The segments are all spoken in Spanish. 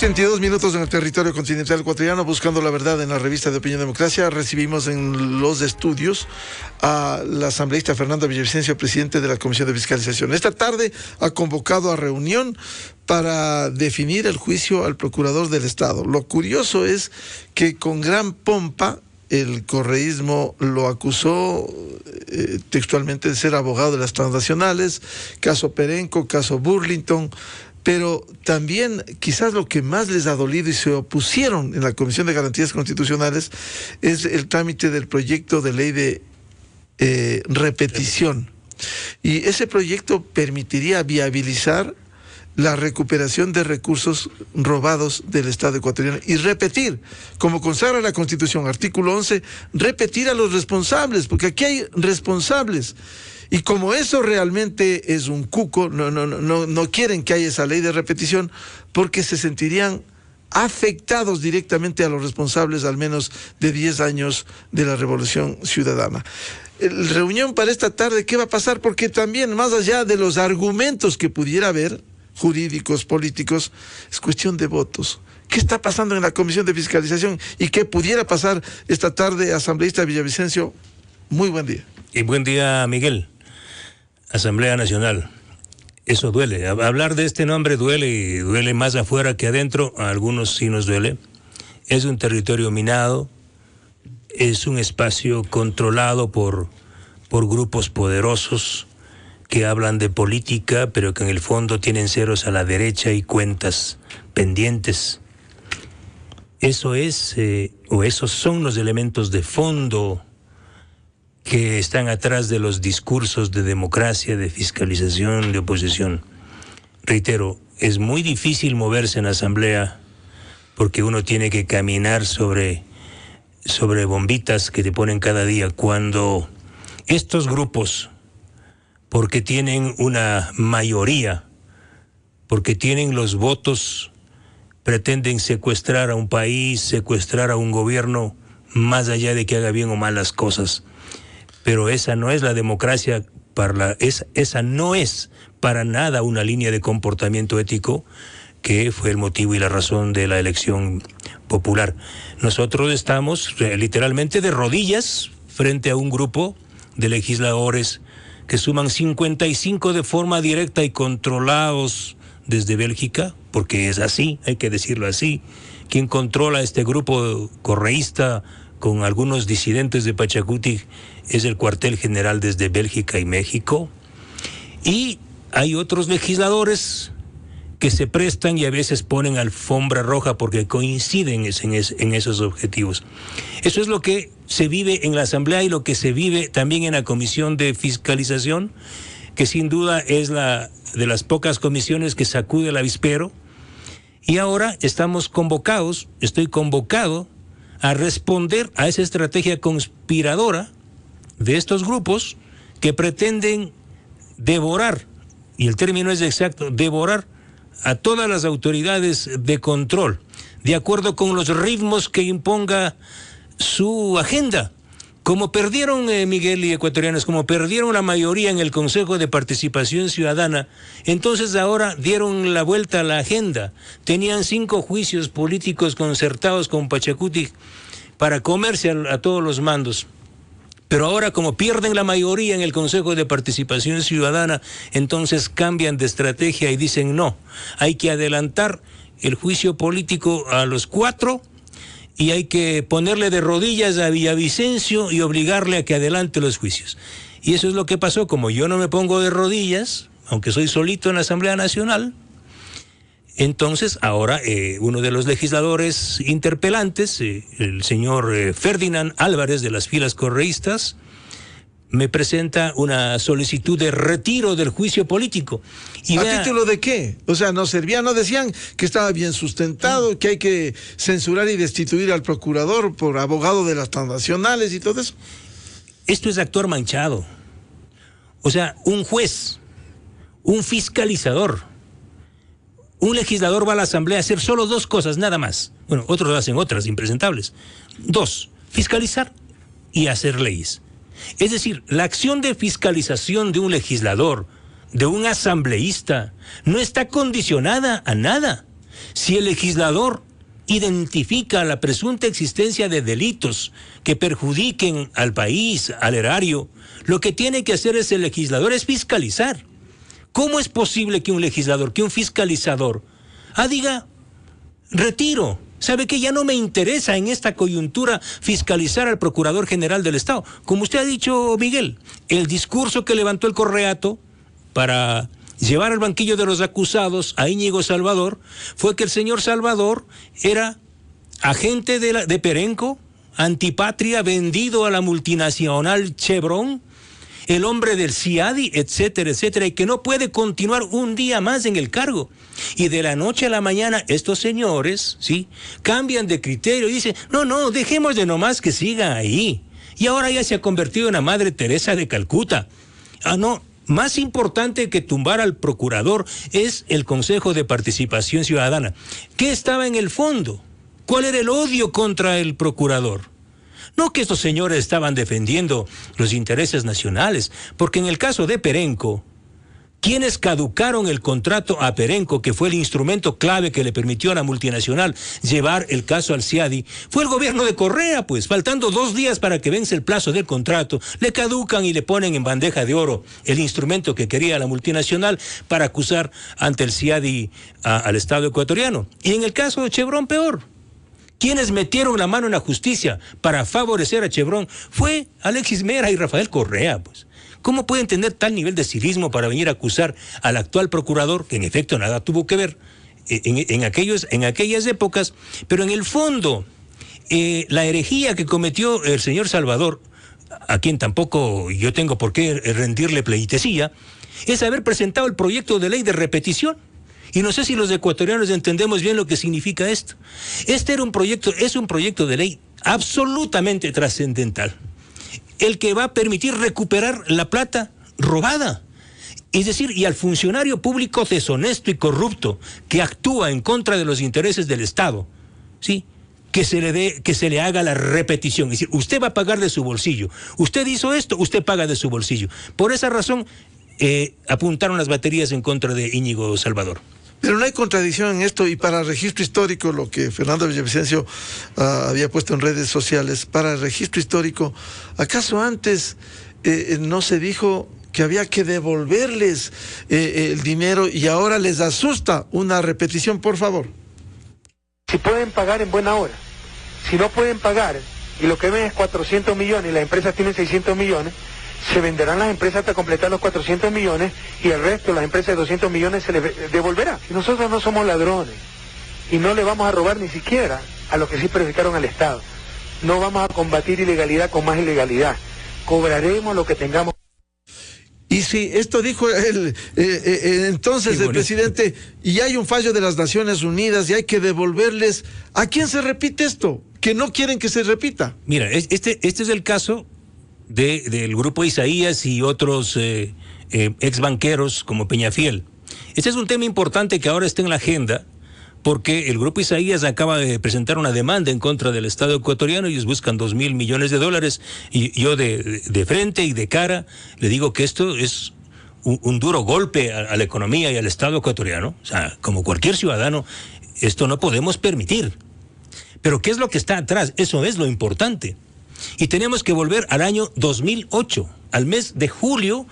6:22 en el territorio continental ecuatoriano, buscando la verdad en la revista de Opinión Democracia. Recibimos en los estudios a la asambleísta Fernanda Villavicencio, presidente de la Comisión de Fiscalización. Esta tarde ha convocado a reunión para definir el juicio al procurador del Estado. Lo curioso es que con gran pompa el correísmo lo acusó textualmente de ser abogado de las transnacionales, caso Perenco, caso Burlington. Pero también quizás lo que más les ha dolido y se opusieron en la Comisión de Garantías Constitucionales es el trámite del proyecto de ley de repetición. Y ese proyecto permitiría viabilizar la recuperación de recursos robados del Estado ecuatoriano y repetir, como consagra la Constitución, artículo 11, repetir a los responsables, porque aquí hay responsables. Y como eso realmente es un cuco, no quieren que haya esa ley de repetición porque se sentirían afectados directamente a los responsables al menos de 10 años de la Revolución Ciudadana. Reunión para esta tarde, ¿qué va a pasar? Porque también, más allá de los argumentos que pudiera haber, jurídicos, políticos, es cuestión de votos. ¿Qué está pasando en la Comisión de Fiscalización y qué pudiera pasar esta tarde, asambleísta Villavicencio? Muy buen día. Y buen día, Miguel. Asamblea Nacional. Eso duele. Hablar de este nombre duele, y duele más afuera que adentro. A algunos sí nos duele. Es un territorio minado, es un espacio controlado por grupos poderosos que hablan de política, pero que en el fondo tienen ceros a la derecha y cuentas pendientes. Eso es, o esos son los elementos de fondo que están atrás de los discursos de democracia, de fiscalización, de oposición. Reitero, es muy difícil moverse en la asamblea porque uno tiene que caminar sobre bombitas que te ponen cada día. Cuando estos grupos, porque tienen una mayoría, porque tienen los votos, pretenden secuestrar a un país, secuestrar a un gobierno, más allá de que haga bien o mal las cosas. Pero esa no es la democracia, esa no es para nada una línea de comportamiento ético que fue el motivo y la razón de la elección popular. Nosotros estamos literalmente de rodillas frente a un grupo de legisladores que suman 55 de forma directa y controlados desde Bélgica, porque es así, hay que decirlo así. Quien controla este grupo correísta con algunos disidentes de Pachacuti es el cuartel general desde Bélgica y México. Y hay otros legisladores que se prestan y a veces ponen alfombra roja porque coinciden en esos objetivos. Eso es lo que se vive en la Asamblea y lo que se vive también en la Comisión de Fiscalización, que sin duda es la de las pocas comisiones que sacude el avispero. Y ahora estoy convocado a responder a esa estrategia conspiradora de estos grupos que pretenden devorar, y el término es exacto, devorar a todas las autoridades de control, de acuerdo con los ritmos que imponga su agenda. Como perdieron, Miguel y ecuatorianos, como perdieron la mayoría en el Consejo de Participación Ciudadana, entonces ahora dieron la vuelta a la agenda. Tenían 5 juicios políticos concertados con Pachacuti para comerse a todos los mandos. Pero ahora, como pierden la mayoría en el Consejo de Participación Ciudadana, entonces cambian de estrategia y dicen no, hay que adelantar el juicio político a los 4 y hay que ponerle de rodillas a Villavicencio y obligarle a que adelante los juicios. Y eso es lo que pasó. Como yo no me pongo de rodillas, aunque soy solito en la Asamblea Nacional, entonces ahora uno de los legisladores interpelantes, el señor Ferdinand Álvarez de las filas correístas, me presenta una solicitud de retiro del juicio político. Y ¿A título de qué? O sea, no servía, no decían que estaba bien sustentado, que hay que censurar y destituir al procurador por abogado de las transnacionales y todo eso. Esto es actuar manchado. O sea, un juez, un fiscalizador, un legislador va a la Asamblea a hacer solo 2 cosas, nada más. Bueno, otros hacen otras impresentables. 2, fiscalizar y hacer leyes. Es decir, la acción de fiscalización de un legislador, de un asambleísta, no está condicionada a nada. Si el legislador identifica la presunta existencia de delitos que perjudiquen al país, al erario, lo que tiene que hacer el legislador es fiscalizar. ¿Cómo es posible que un legislador, que un fiscalizador, diga, retiro? ¿Sabe qué? Ya no me interesa en esta coyuntura fiscalizar al Procurador General del Estado. Como usted ha dicho, Miguel, el discurso que levantó el Correato para llevar al banquillo de los acusados a Íñigo Salvador fue que el señor Salvador era agente de Perenco, antipatria, vendido a la multinacional Chevron, el hombre del CIADI, etcétera, etcétera, y que no puede continuar un día más en el cargo. Y de la noche a la mañana estos señores, ¿sí?, cambian de criterio y dicen, no, dejemos de nomás que siga ahí. Y ahora ya se ha convertido en la Madre Teresa de Calcuta. No, más importante que tumbar al procurador es el Consejo de Participación Ciudadana. ¿Qué estaba en el fondo? ¿Cuál era el odio contra el procurador? No que estos señores estaban defendiendo los intereses nacionales, porque en el caso de Perenco, quienes caducaron el contrato a Perenco, que fue el instrumento clave que le permitió a la multinacional llevar el caso al CIADI, fue el gobierno de Correa, pues, faltando 2 días para que vence el plazo del contrato, le caducan y le ponen en bandeja de oro el instrumento que quería la multinacional para acusar ante el CIADI al Estado ecuatoriano. Y en el caso de Chevron, peor. Quienes metieron la mano en la justicia para favorecer a Chevron fue Alexis Mera y Rafael Correa, pues. ¿Cómo pueden tener tal nivel de cinismo para venir a acusar al actual procurador, que en efecto nada tuvo que ver en aquellas épocas? Pero en el fondo, la herejía que cometió el señor Salvador, a quien tampoco yo tengo por qué rendirle pleitesía, es haber presentado el proyecto de ley de repetición. Y no sé si los ecuatorianos entendemos bien lo que significa esto. Es un proyecto de ley absolutamente trascendental, el que va a permitir recuperar la plata robada. Es decir, y al funcionario público deshonesto y corrupto que actúa en contra de los intereses del Estado, ¿sí?, que se le haga la repetición. Es decir, usted va a pagar de su bolsillo. Usted hizo esto, usted paga de su bolsillo. Por esa razón, apuntaron las baterías en contra de Íñigo Salvador. Pero no hay contradicción en esto, y para registro histórico, lo que Fernando Villavicencio había puesto en redes sociales, para registro histórico, ¿acaso antes no se dijo que había que devolverles el dinero y ahora les asusta una repetición? Por favor. Si pueden pagar en buena hora, si no pueden pagar y lo que ven es 400 millones y las empresas tienen 600 millones, se venderán las empresas hasta completar los 400 millones y el resto, las empresas de 200 millones, se les devolverá. Y nosotros no somos ladrones y no le vamos a robar ni siquiera a los que sí perjudicaron al Estado. No vamos a combatir ilegalidad con más ilegalidad. Cobraremos lo que tengamos. Y si esto dijo entonces el presidente, y hay un fallo de las Naciones Unidas y hay que devolverles, ¿a quién se repite esto? Que no quieren que se repita. Mira, este es el caso del Grupo Isaías y otros ex banqueros como Peñafiel. Este es un tema importante que ahora está en la agenda, porque el Grupo Isaías acaba de presentar una demanda en contra del Estado ecuatoriano. Ellos buscan $2.000 millones, y yo de frente y de cara le digo que esto es un duro golpe a la economía y al Estado ecuatoriano. O sea, como cualquier ciudadano, esto no podemos permitir. Pero ¿qué es lo que está atrás? Eso es lo importante. Y tenemos que volver al año 2008, al mes de julio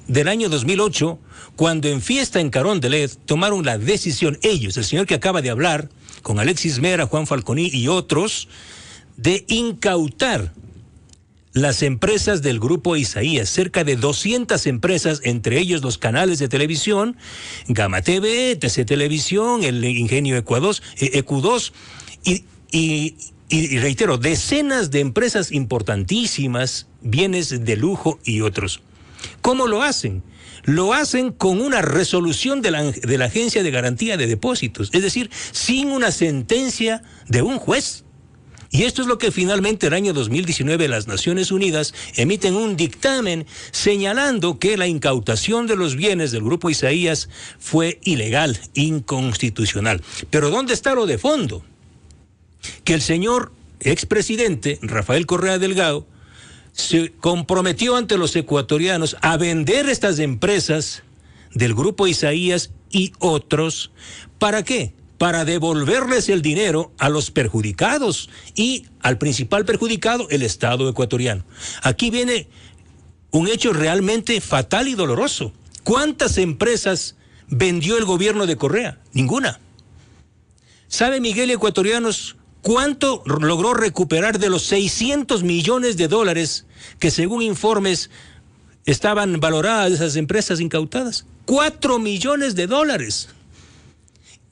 del año 2008, cuando en fiesta en Carondelet tomaron la decisión ellos, el señor que acaba de hablar, con Alexis Mera, Juan Falconi y otros, de incautar las empresas del Grupo Isaías, cerca de 200 empresas, entre ellos los canales de televisión, Gama TV, TC Televisión, el Ingenio EQ2, y reitero, decenas de empresas importantísimas, bienes de lujo y otros. ¿Cómo lo hacen? Lo hacen con una resolución de la Agencia de Garantía de Depósitos, es decir, sin una sentencia de un juez. Y esto es lo que finalmente el año 2019 las Naciones Unidas emiten un dictamen señalando que la incautación de los bienes del Grupo Isaías fue ilegal, inconstitucional. Pero ¿dónde está lo de fondo? Que el señor expresidente Rafael Correa Delgado se comprometió ante los ecuatorianos a vender estas empresas del Grupo Isaías y otros. ¿Para qué? para devolverles el dinero a los perjudicados y al principal perjudicado, el Estado ecuatoriano. Aquí viene un hecho realmente fatal y doloroso. ¿Cuántas empresas vendió el gobierno de Correa? Ninguna. ¿Sabe, Miguel, ecuatorianos, cuánto logró recuperar de los 600 millones de dólares que, según informes, estaban valoradas esas empresas incautadas? 4 millones de dólares.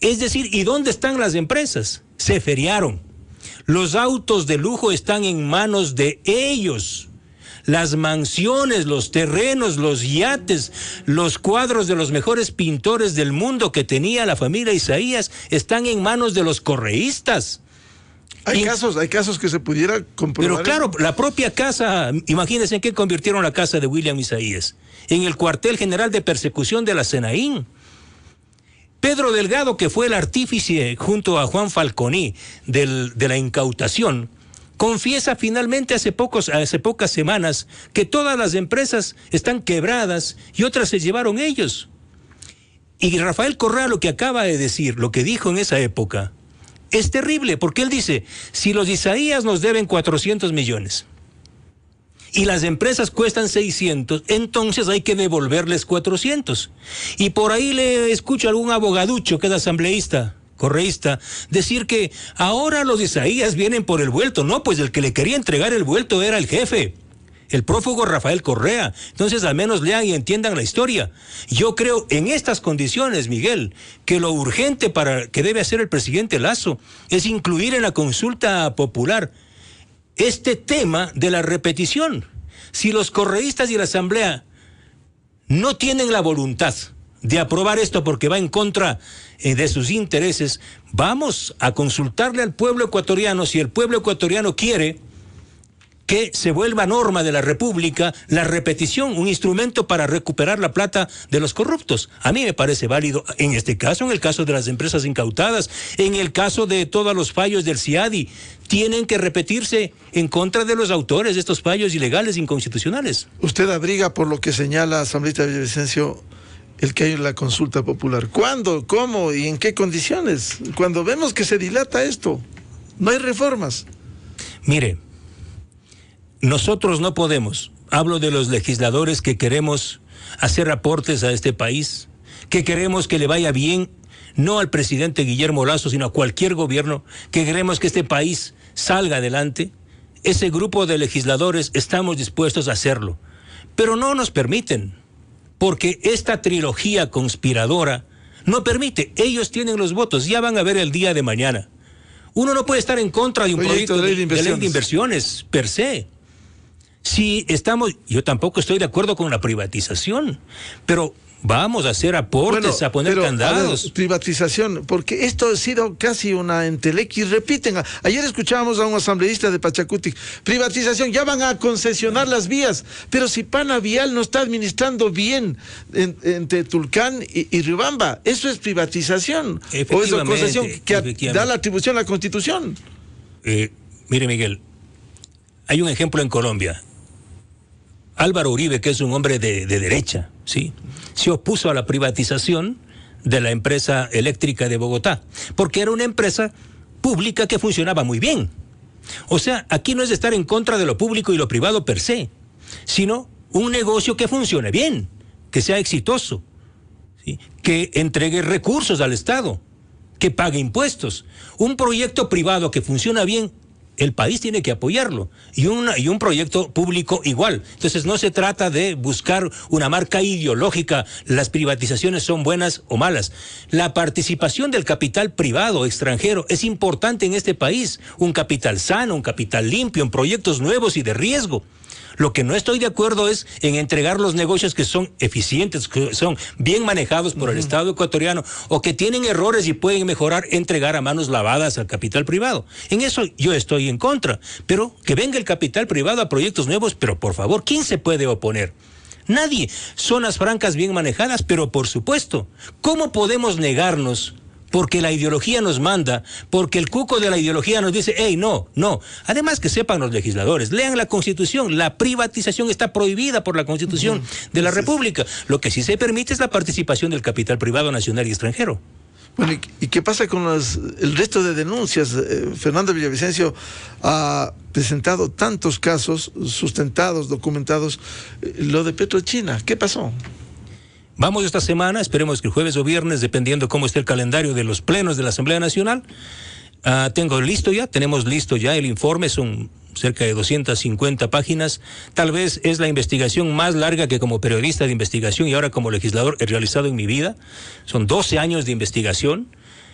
Es decir, ¿y dónde están las empresas? Se feriaron. Los autos de lujo están en manos de ellos. Las mansiones, los terrenos, los yates, los cuadros de los mejores pintores del mundo que tenía la familia Isaías están en manos de los correístas. Hay casos que se pudiera comprobar. Pero claro, la propia casa, imagínense en qué convirtieron la casa de William Isaías. En el cuartel general de persecución de la SENAÍN. Pedro Delgado, que fue el artífice junto a Juan Falconi de la incautación, confiesa finalmente hace pocas semanas que todas las empresas están quebradas y otras se llevaron ellos. Y Rafael Correa lo que acaba de decir, lo que dijo en esa época, es terrible, porque él dice, si los Isaías nos deben 400 millones y las empresas cuestan 600, entonces hay que devolverles 400. Y por ahí le escucho a algún abogaducho que es asambleísta, correísta, decir que ahora los Isaías vienen por el vuelto. No, pues el que le quería entregar el vuelto era el jefe, el prófugo Rafael Correa. Entonces al menos lean y entiendan la historia. Yo creo en estas condiciones, Miguel, que lo urgente que debe hacer el presidente Lasso es incluir en la consulta popular este tema de la repetición. Si los correístas y la asamblea no tienen la voluntad de aprobar esto porque va en contra de sus intereses, vamos a consultarle al pueblo ecuatoriano si el pueblo ecuatoriano quiere que se vuelva norma de la República la repetición, un instrumento para recuperar la plata de los corruptos. A mí me parece válido en este caso, en el caso de las empresas incautadas, en el caso de todos los fallos del CIADI, tienen que repetirse en contra de los autores de estos fallos ilegales e inconstitucionales. Usted abriga por lo que señala asambleísta Villavicencio el que hay la consulta popular. ¿Cuándo, cómo y en qué condiciones? Cuando vemos que se dilata esto, no hay reformas. Mire, nosotros no podemos, hablo de los legisladores que queremos hacer aportes a este país, que queremos que le vaya bien, no al presidente Guillermo Lasso, sino a cualquier gobierno, que queremos que este país salga adelante. Ese grupo de legisladores estamos dispuestos a hacerlo, pero no nos permiten, porque esta trilogía conspiradora no permite. Ellos tienen los votos, ya van a ver el día de mañana. Uno no puede estar en contra de un proyecto de ley de inversiones per se. Si yo tampoco estoy de acuerdo con la privatización, pero vamos a hacer aportes, a poner candados. A ver, privatización, porque esto ha sido casi una entelequia y repiten. Ayer escuchábamos a un asambleísta de Pachacutic, privatización, ya van a concesionar las vías, pero si Pana Vial no está administrando bien entre Tulcán y Riobamba, eso es privatización, o es una concesión que da la atribución a la Constitución. Mire, Miguel, hay un ejemplo en Colombia. Álvaro Uribe, que es un hombre de derecha, ¿sí?, se opuso a la privatización de la empresa eléctrica de Bogotá, porque era una empresa pública que funcionaba muy bien. O sea, aquí no es de estar en contra de lo público y lo privado per se, sino un negocio que funcione bien, que sea exitoso, ¿sí?, que entregue recursos al Estado, que pague impuestos. Un proyecto privado que funciona bien, el país tiene que apoyarlo, y un proyecto público igual. Entonces no se trata de buscar una marca ideológica, las privatizaciones son buenas o malas. La participación del capital privado extranjero es importante en este país, un capital sano, un capital limpio, en proyectos nuevos y de riesgo. Lo que no estoy de acuerdo es en entregar los negocios que son eficientes, que son bien manejados por el Estado ecuatoriano o que tienen errores y pueden mejorar, entregar a manos lavadas al capital privado. En eso yo estoy en contra, pero que venga el capital privado a proyectos nuevos, pero por favor, ¿quién se puede oponer? Nadie. Zonas francas bien manejadas, pero por supuesto, ¿cómo podemos negarnos? Porque la ideología nos manda, porque el cuco de la ideología nos dice, hey, no. Además, que sepan los legisladores, lean la Constitución, la privatización está prohibida por la Constitución de la República. Lo que sí se permite es la participación del capital privado nacional y extranjero. Bueno, ¿y qué pasa con el resto de denuncias? Fernando Villavicencio ha presentado tantos casos sustentados, documentados. Lo de PetroChina, ¿qué pasó? Vamos esta semana, esperemos que el jueves o viernes, dependiendo cómo esté el calendario de los plenos de la Asamblea Nacional. Tenemos listo ya el informe, son cerca de 250 páginas. Tal vez es la investigación más larga que como periodista de investigación y ahora como legislador he realizado en mi vida. Son 12 años de investigación.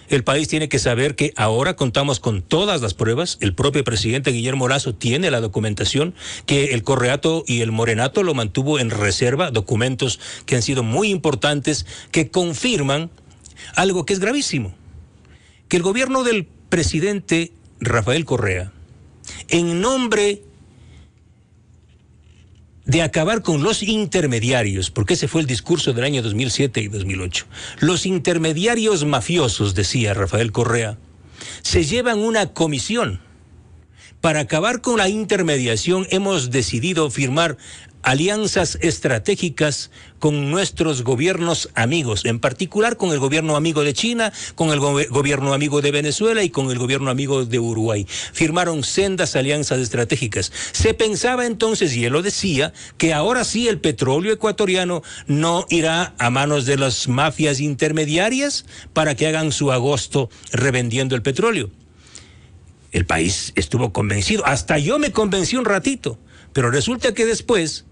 El país tiene que saber que ahora contamos con todas las pruebas. El propio presidente Guillermo Lasso tiene la documentación, que el Correato y el Morenato lo mantuvo en reserva, documentos que han sido muy importantes, que confirman algo que es gravísimo, que el gobierno del presidente Rafael Correa, en nombre de acabar con los intermediarios, porque ese fue el discurso del año 2007 y 2008. Los intermediarios mafiosos, decía Rafael Correa, se llevan una comisión. Para acabar con la intermediación hemos decidido firmar alianzas estratégicas con nuestros gobiernos amigos, en particular con el gobierno amigo de China, con el gobierno amigo de Venezuela y con el gobierno amigo de Uruguay. Firmaron sendas alianzas estratégicas. Se pensaba entonces, y él lo decía, que ahora sí el petróleo ecuatoriano no irá a manos de las mafias intermediarias para que hagan su agosto revendiendo el petróleo. El país estuvo convencido, hasta yo me convencí un ratito, pero resulta que después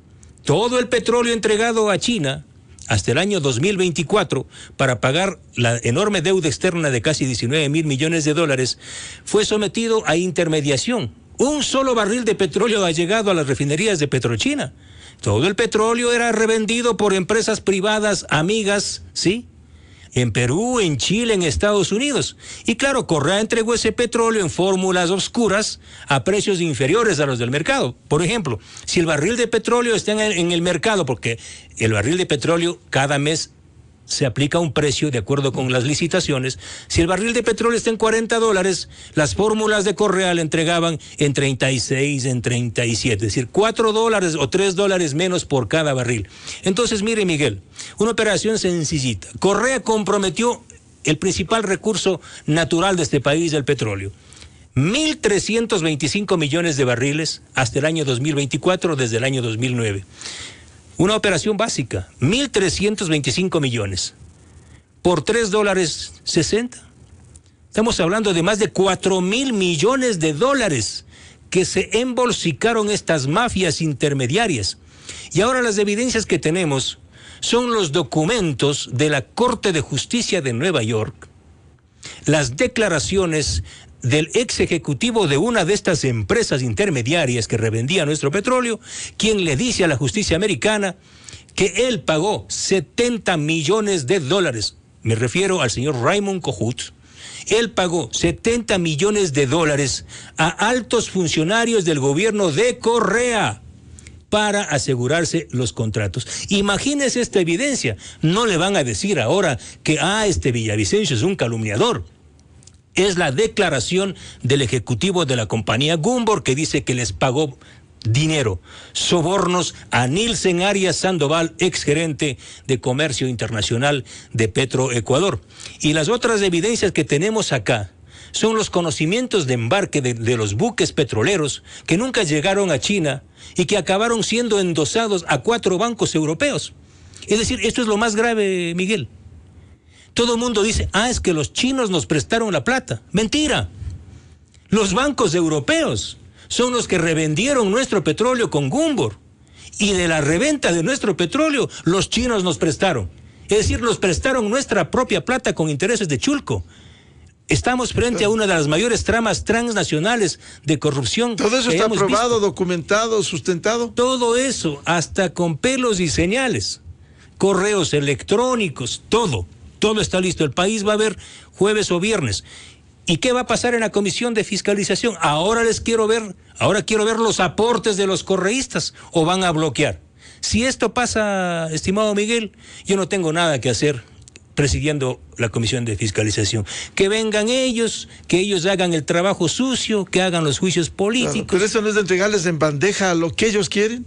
todo el petróleo entregado a China hasta el año 2024 para pagar la enorme deuda externa de casi 19.000 millones de dólares fue sometido a intermediación. Un solo barril de petróleo ha llegado a las refinerías de PetroChina. Todo el petróleo era revendido por empresas privadas amigas, ¿sí?, en Perú, en Chile, en Estados Unidos. Y claro, Correa entregó ese petróleo en fórmulas oscuras a precios inferiores a los del mercado. Por ejemplo, si el barril de petróleo está en el mercado, porque el barril de petróleo cada mes se aplica un precio de acuerdo con las licitaciones. Si el barril de petróleo está en $40, las fórmulas de Correa le entregaban en 36, en 37, es decir, $4 o $3 menos por cada barril. Entonces, mire, Miguel, una operación sencillita. Correa comprometió el principal recurso natural de este país, el petróleo. 1.325 millones de barriles hasta el año 2024, desde el año 2009. Una operación básica, 1.325 millones. Por $3.60. Estamos hablando de más de 4.000 millones de dólares que se embolsicaron estas mafias intermediarias. Y ahora las evidencias que tenemos son los documentos de la Corte de Justicia de Nueva York, las declaraciones del ex ejecutivo de una de estas empresas intermediarias que revendía nuestro petróleo, quien le dice a la justicia americana que él pagó 70 millones de dólares. Me refiero al señor Raymond Kohut. Él pagó 70 millones de dólares a altos funcionarios del gobierno de Correa para asegurarse los contratos. Imagínese esta evidencia. No le van a decir ahora que este Villavicencio es un calumniador. Es la declaración del ejecutivo de la compañía Gumbor que dice que les pagó dinero, sobornos a Nilsen Arias Sandoval, exgerente de Comercio Internacional de Petroecuador. Y las otras evidencias que tenemos acá son los conocimientos de embarque de los buques petroleros que nunca llegaron a China y que acabaron siendo endosados a 4 bancos europeos. Es decir, esto es lo más grave, Miguel. Todo el mundo dice, es que los chinos nos prestaron la plata. Mentira. Los bancos europeos son los que revendieron nuestro petróleo con Gumbor. Y de la reventa de nuestro petróleo, los chinos nos prestaron. Es decir, nos prestaron nuestra propia plata con intereses de chulco. Estamos frente a una de las mayores tramas transnacionales de corrupción. ¿Todo eso está probado, documentado, sustentado? Todo eso, hasta con pelos y señales. Correos electrónicos, todo. Todo está listo. El país va a ver jueves o viernes. ¿Y qué va a pasar en la comisión de fiscalización? Ahora quiero ver los aportes de los correístas, o van a bloquear. Si esto pasa, estimado Miguel, yo no tengo nada que hacer presidiendo la comisión de fiscalización. Que vengan ellos, que ellos hagan el trabajo sucio, que hagan los juicios políticos. Claro, pero eso no es de entregarles en bandeja lo que ellos quieren.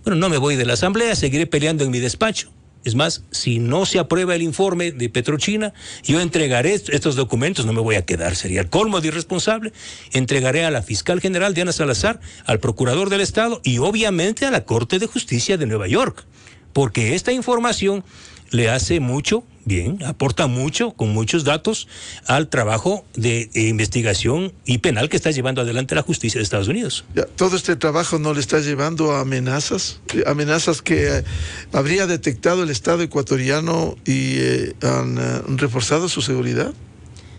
Bueno, no me voy de la asamblea, seguiré peleando en mi despacho. Es más, si no se aprueba el informe de Petrochina, yo entregaré estos documentos, no me voy a quedar, sería el colmo de irresponsable, entregaré a la fiscal general Diana Salazar, al procurador del Estado y obviamente a la Corte de Justicia de Nueva York, porque esta información le hace mucho bien, aporta mucho, con muchos datos, al trabajo de investigación y penal que está llevando adelante la justicia de Estados Unidos. Ya, ¿todo este trabajo no le está llevando a amenazas? Amenazas que habría detectado el Estado ecuatoriano y han reforzado su seguridad.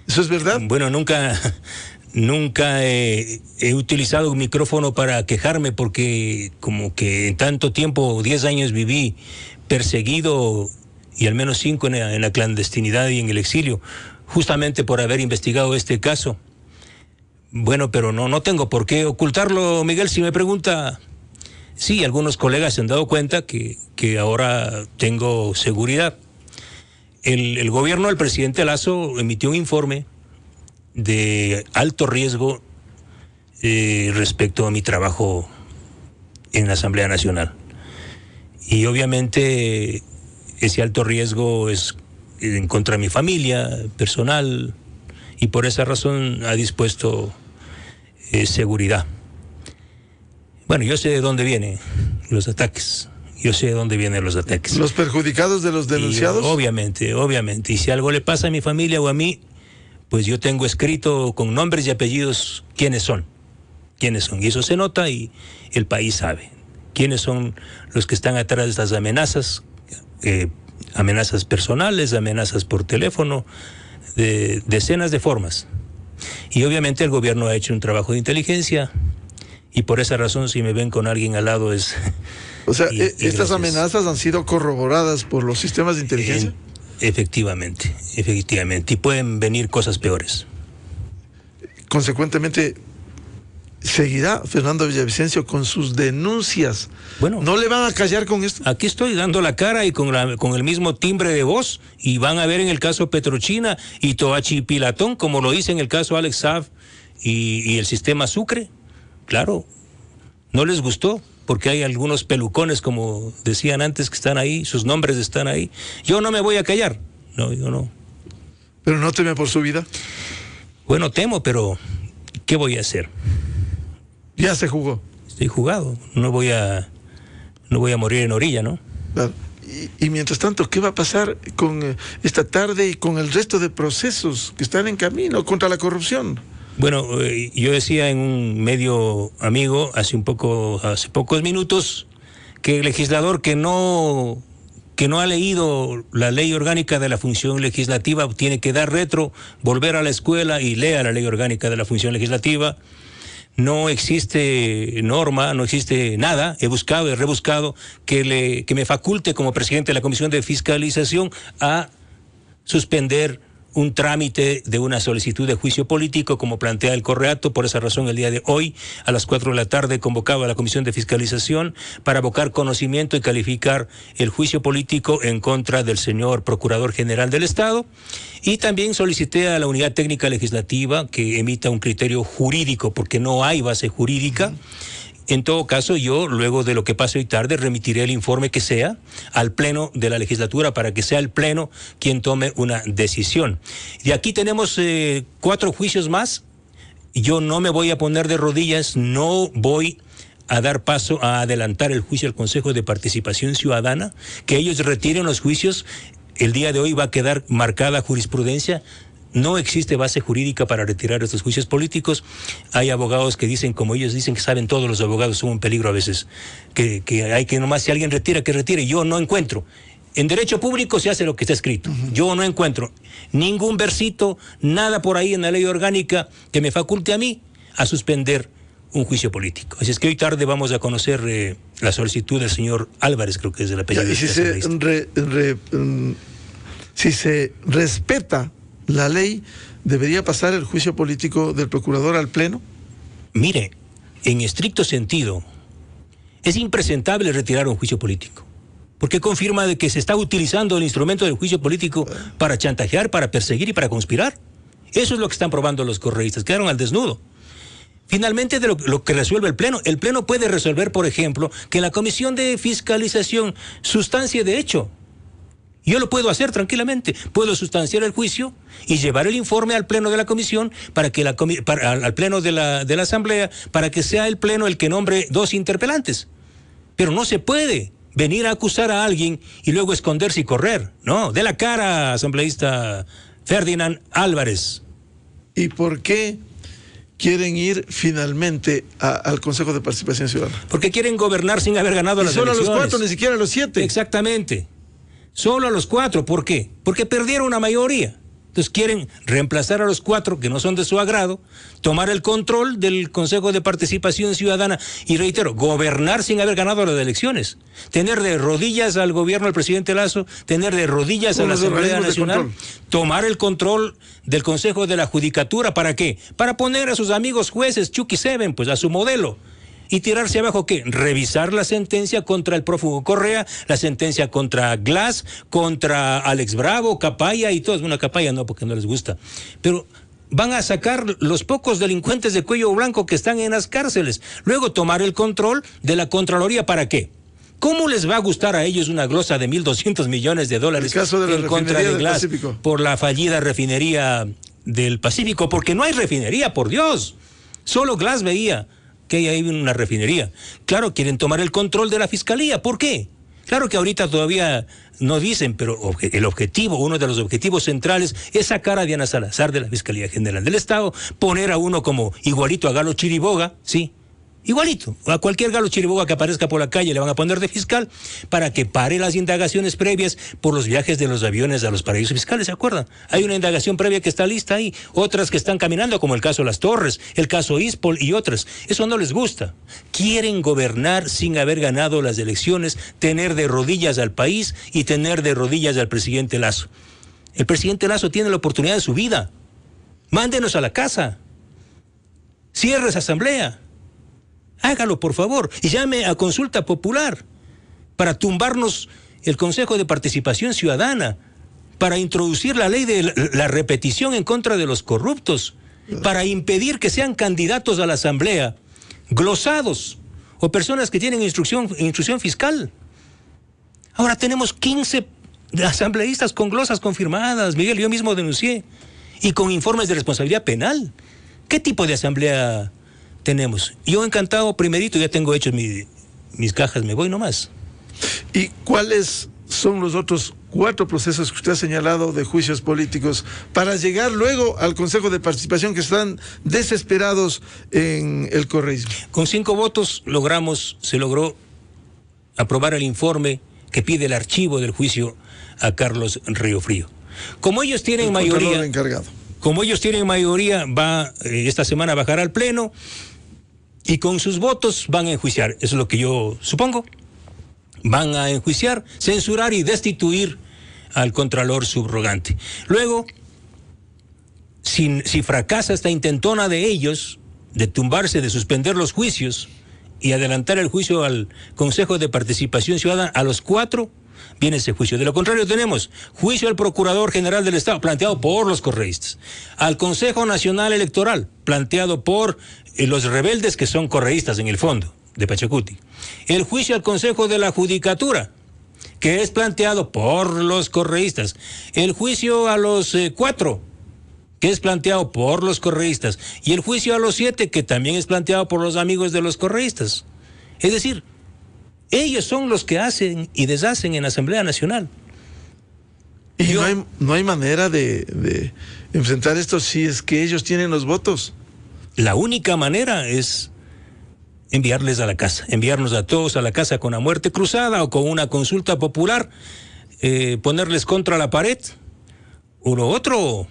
¿Eso es verdad? Bueno, nunca he utilizado un micrófono para quejarme porque como que en tanto tiempo, 10 años viví perseguido y al menos 5 en la clandestinidad y en el exilio, justamente por haber investigado este caso. Bueno, pero no tengo por qué ocultarlo, Miguel. Si me pregunta, sí, algunos colegas se han dado cuenta que ahora tengo seguridad. El gobierno del presidente Lasso emitió un informe de alto riesgo respecto a mi trabajo en la Asamblea Nacional. Y obviamente ese alto riesgo es en contra de mi familia, personal, y por esa razón ha dispuesto seguridad. Bueno, yo sé de dónde vienen los ataques. ¿Los perjudicados de los denunciados? Y, obviamente. Y si algo le pasa a mi familia o a mí, pues yo tengo escrito con nombres y apellidos quiénes son. Y eso se nota y el país sabe quiénes son los que están atrás de estas amenazas. Amenazas personales, amenazas por teléfono, de decenas de formas. Y obviamente el gobierno ha hecho un trabajo de inteligencia y por esa razón si me ven con alguien al lado es... O sea, ¿estas amenazas han sido corroboradas por los sistemas de inteligencia? Efectivamente. Y pueden venir cosas peores. Consecuentemente, ¿seguirá Fernando Villavicencio con sus denuncias? Bueno, ¿no le van a callar con esto? Aquí estoy dando la cara y con el mismo timbre de voz, y van a ver en el caso Petrochina y Toachi Pilatón, como lo hice en el caso Alex Saab y el sistema Sucre. Claro, no les gustó, porque hay algunos pelucones, como decían antes, que están ahí, sus nombres están ahí. Yo no me voy a callar, no, yo no. ¿Pero no teme por su vida? Bueno, temo, pero ¿qué voy a hacer? Ya se jugó. Estoy jugado, no voy a morir en orilla, ¿no? Claro. Y mientras tanto, ¿qué va a pasar con esta tarde y con el resto de procesos que están en camino contra la corrupción? Bueno, yo decía en un medio amigo hace pocos minutos que el legislador que no ha leído la ley orgánica de la función legislativa tiene que dar retro, volver a la escuela y lea la ley orgánica de la función legislativa. No existe norma, no existe nada, he buscado, he rebuscado, que me faculte como presidente de la Comisión de Fiscalización a suspender un trámite de una solicitud de juicio político como plantea el Correato. Por esa razón, el día de hoy, a las 4 de la tarde, convocaba a la Comisión de Fiscalización para abocar conocimiento y calificar el juicio político en contra del señor Procurador General del Estado. Y también solicité a la Unidad Técnica Legislativa que emita un criterio jurídico, porque no hay base jurídica. En todo caso, yo, luego de lo que pase hoy tarde, remitiré el informe que sea al Pleno de la Legislatura para que sea el Pleno quien tome una decisión. Y aquí tenemos 4 juicios más. Yo no me voy a poner de rodillas, no voy a dar paso a adelantar el juicio al Consejo de Participación Ciudadana, que ellos retiren los juicios. El día de hoy va a quedar marcada jurisprudencia. No existe base jurídica para retirar estos juicios políticos. Hay abogados que dicen, como ellos dicen que saben todos los abogados, son un peligro a veces, que hay que nomás, si alguien retira, que retire. Yo no encuentro. En derecho público se hace lo que está escrito. Yo no encuentro ningún versito, nada por ahí en la ley orgánica que me faculte a mí a suspender un juicio político. Así es que hoy tarde vamos a conocer la solicitud del señor Álvarez, creo que es el apellido. Y si se respeta la ley, ¿debería pasar el juicio político del procurador al Pleno? Mire, en estricto sentido, es impresentable retirar un juicio político, porque confirma de que se está utilizando el instrumento del juicio político para chantajear, para perseguir y para conspirar. Eso es lo que están probando los correístas, quedaron al desnudo. Finalmente, de lo que resuelve el Pleno puede resolver, por ejemplo, que la Comisión de Fiscalización sustancie de hecho Yo lo puedo hacer tranquilamente. Puedo sustanciar el juicio y llevar el informe al pleno de la comisión, para que al pleno de la asamblea, para que sea el pleno el que nombre 2 interpelantes. Pero no se puede venir a acusar a alguien y luego esconderse y correr. No, de la cara, asambleísta Ferdinand Álvarez. ¿Y por qué quieren ir finalmente al Consejo de Participación Ciudadana? Porque quieren gobernar sin haber ganado las elecciones. Solo a los 4, ni siquiera a los 7. Exactamente. Solo a los 4. ¿Por qué? Porque perdieron una mayoría. Entonces quieren reemplazar a los 4 que no son de su agrado, tomar el control del Consejo de Participación Ciudadana y, reitero, gobernar sin haber ganado las elecciones. Tener de rodillas al gobierno del presidente Lasso, tener de rodillas a la Asamblea Nacional, tomar el control del Consejo de la Judicatura. ¿Para qué? Para poner a sus amigos jueces, Chucky Seven, pues a su modelo. Y tirarse abajo, ¿qué? Revisar la sentencia contra el prófugo Correa, la sentencia contra Glass, contra Alex Bravo, Capaya y todos. Una Capaya no, porque no les gusta. Pero van a sacar los pocos delincuentes de cuello blanco que están en las cárceles. Luego tomar el control de la Contraloría. ¿Para qué? ¿Cómo les va a gustar a ellos una glosa de $1.200 millones el caso de la en contra de Glass Pacífico, por la fallida refinería del Pacífico? Porque no hay refinería, por Dios. Solo Glass veía que hay una refinería. Claro, quieren tomar el control de la fiscalía. ¿Por qué? Claro que ahorita todavía no dicen, pero el objetivo, uno de los objetivos centrales, es sacar a Diana Salazar de la Fiscalía General del Estado, poner a uno como igualito a Galo Chiriboga, sí, igualito, a cualquier Galo Chiriboga que aparezca por la calle le van a poner de fiscal para que pare las indagaciones previas por los viajes de los aviones a los paraísos fiscales, ¿se acuerdan? Hay una indagación previa que está lista ahí, otras que están caminando, como el caso Las Torres, el caso Ispol y otras. Eso no les gusta. Quieren gobernar sin haber ganado las elecciones, tener de rodillas al país y tener de rodillas al presidente Lasso. El presidente Lasso tiene la oportunidad de su vida. Mándenos a la casa. Cierre esa asamblea. Hágalo, por favor, y llame a consulta popular para tumbarnos el Consejo de Participación Ciudadana, para introducir la ley de la repetición en contra de los corruptos, para impedir que sean candidatos a la asamblea glosados o personas que tienen instrucción fiscal. Ahora tenemos 15 asambleístas con glosas confirmadas, Miguel, yo mismo denuncié, y con informes de responsabilidad penal. ¿Qué tipo de asamblea tenemos? Yo encantado, primerito, ya tengo hechos mis cajas, me voy nomás. ¿Y cuáles son los otros 4 procesos que usted ha señalado de juicios políticos para llegar luego al Consejo de Participación, que están desesperados en el correísmo? Con 5 votos se logró aprobar el informe que pide el archivo del juicio a Carlos Riofrío. Como ellos tienen mayoría, esta semana bajará al pleno y con sus votos van a enjuiciar. Eso es lo que yo supongo. Van a enjuiciar, censurar y destituir al contralor subrogante. Luego, si fracasa esta intentona de ellos de tumbarse, de suspender los juicios y adelantar el juicio al Consejo de Participación Ciudadana, a los 4 viene ese juicio. De lo contrario, tenemos juicio al Procurador General del Estado, planteado por los correístas, al Consejo Nacional Electoral, planteado por los rebeldes que son correístas en el fondo, de Pachacuti. El juicio al Consejo de la Judicatura, que es planteado por los correístas. El juicio a los 4, que es planteado por los correístas. Y el juicio a los 7, que también es planteado por los amigos de los correístas. Es decir, ellos son los que hacen y deshacen en la Asamblea Nacional. Y no hay manera de enfrentar esto si es que ellos tienen los votos. La única manera es enviarles a la casa, enviarnos a todos a la casa con la muerte cruzada o con una consulta popular, ponerles contra la pared, o lo otro,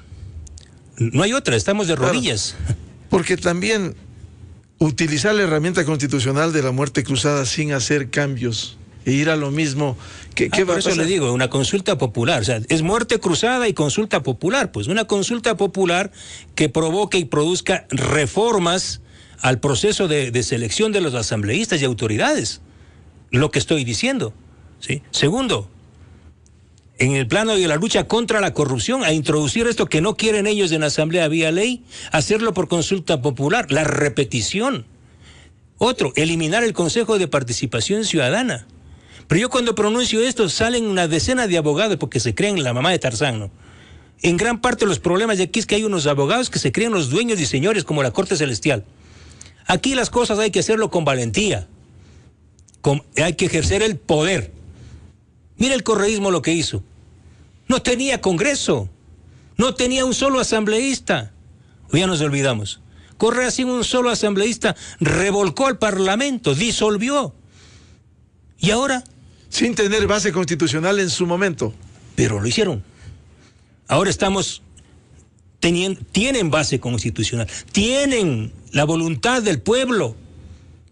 no hay otra, estamos de rodillas. Claro, porque también utilizar la herramienta constitucional de la muerte cruzada sin hacer cambios e ir a lo mismo, ¿qué va a pasar? Por eso le digo, una consulta popular, o sea, es muerte cruzada y consulta popular, pues una consulta popular que provoque y produzca reformas al proceso de selección de los asambleístas y autoridades, lo que estoy diciendo, ¿sí? Segundo, en el plano de la lucha contra la corrupción, a introducir esto que no quieren ellos en la asamblea vía ley, hacerlo por consulta popular, la repetición. Otro, eliminar el Consejo de Participación Ciudadana, Pero yo cuando pronuncio esto, salen una decena de abogados porque se creen la mamá de Tarzán, ¿no? En gran parte los problemas de aquí es que hay unos abogados que se creen los dueños y señores como la Corte Celestial. Aquí las cosas hay que hacerlo con valentía. Hay que ejercer el poder. Mira el correísmo lo que hizo. No tenía Congreso. No tenía un solo asambleísta. Hoy ya nos olvidamos. Correa sin un solo asambleísta revolcó al Parlamento, disolvió. ¿Y ahora? Sin tener base constitucional en su momento. Pero lo hicieron. Ahora tienen base constitucional, tienen la voluntad del pueblo.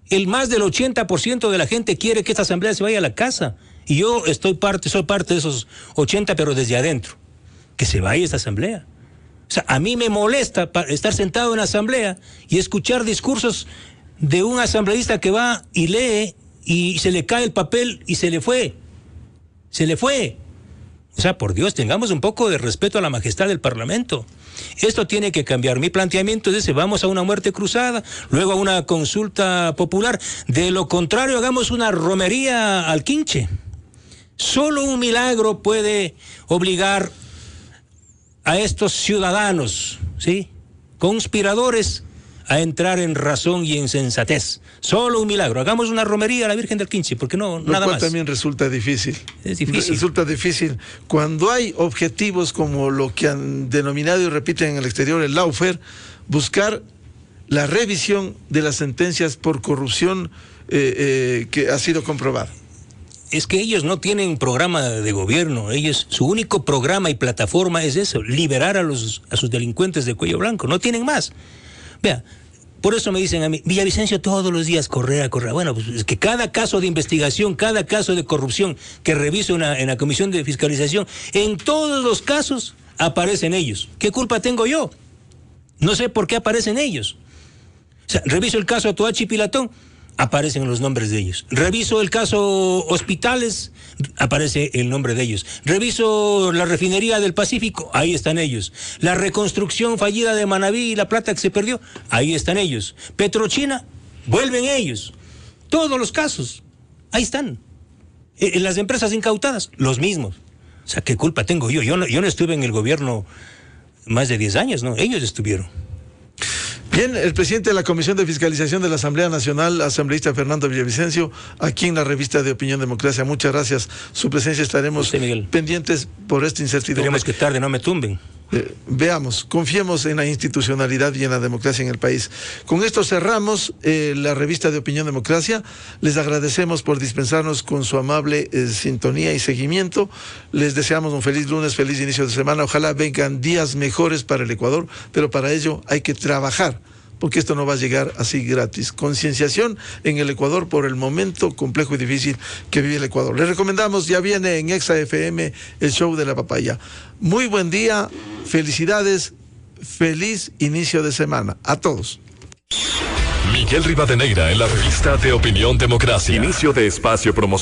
El más del 80% de la gente quiere que esta asamblea se vaya a la casa. Y yo soy parte de esos 80, pero desde adentro. Que se vaya esta asamblea. O sea, a mí me molesta estar sentado en la asamblea y escuchar discursos de un asambleísta que va y lee y se le cae el papel y se le fue. Se le fue. O sea, por Dios, tengamos un poco de respeto a la majestad del Parlamento. Esto tiene que cambiar. Mi planteamiento es ese: vamos a una muerte cruzada, luego a una consulta popular. De lo contrario, hagamos una romería al quinche. Solo un milagro puede obligar a estos ciudadanos, ¿sí?, conspiradores, a entrar en razón y en sensatez. Solo un milagro. Hagamos una romería a la Virgen del Quinche, porque no, nada más. También resulta difícil. Es difícil. Resulta difícil. Cuando hay objetivos como lo que han denominado y repiten en el exterior el lawfare, buscar la revisión de las sentencias por corrupción que ha sido comprobada. Es que ellos no tienen programa de gobierno. Su único programa y plataforma es eso: liberar a sus delincuentes de cuello blanco. No tienen más. Vea, por eso me dicen a mí, Villavicencio, todos los días Correa. Bueno, pues es que cada caso de investigación, cada caso de corrupción que reviso en la Comisión de Fiscalización, en todos los casos aparecen ellos. ¿Qué culpa tengo yo? No sé por qué aparecen ellos. O sea, reviso el caso Toachi Pilatón, aparecen los nombres de ellos. Reviso el caso Hospitales, aparece el nombre de ellos. Reviso la refinería del Pacífico, ahí están ellos. La reconstrucción fallida de Manabí y la plata que se perdió, ahí están ellos. Petrochina, vuelven ellos. Todos los casos, ahí están. Las empresas incautadas, los mismos. O sea, ¿qué culpa tengo yo? Yo no estuve en el gobierno más de 10 años, ¿no? Ellos estuvieron. Bien, el presidente de la Comisión de Fiscalización de la Asamblea Nacional, asambleísta Fernando Villavicencio, aquí en la revista de Opinión Democracia. Muchas gracias. Su presencia, estaremos pendientes por esta incertidumbre. Esperemos que tarde no me tumben. Veamos, confiemos en la institucionalidad y en la democracia en el país. Con esto cerramos la revista de Opinión Democracia. Les agradecemos por dispensarnos con su amable sintonía y seguimiento. Les deseamos un feliz lunes, feliz inicio de semana. Ojalá vengan días mejores para el Ecuador, pero para ello hay que trabajar, porque esto no va a llegar así gratis. Concienciación en el Ecuador por el momento complejo y difícil que vive el Ecuador. Les recomendamos, ya viene en Exa FM el show de la papaya. Muy buen día, felicidades, feliz inicio de semana a todos. Miguel Rivadeneira en la revista de Opinión Democracia. Inicio de espacio promocional.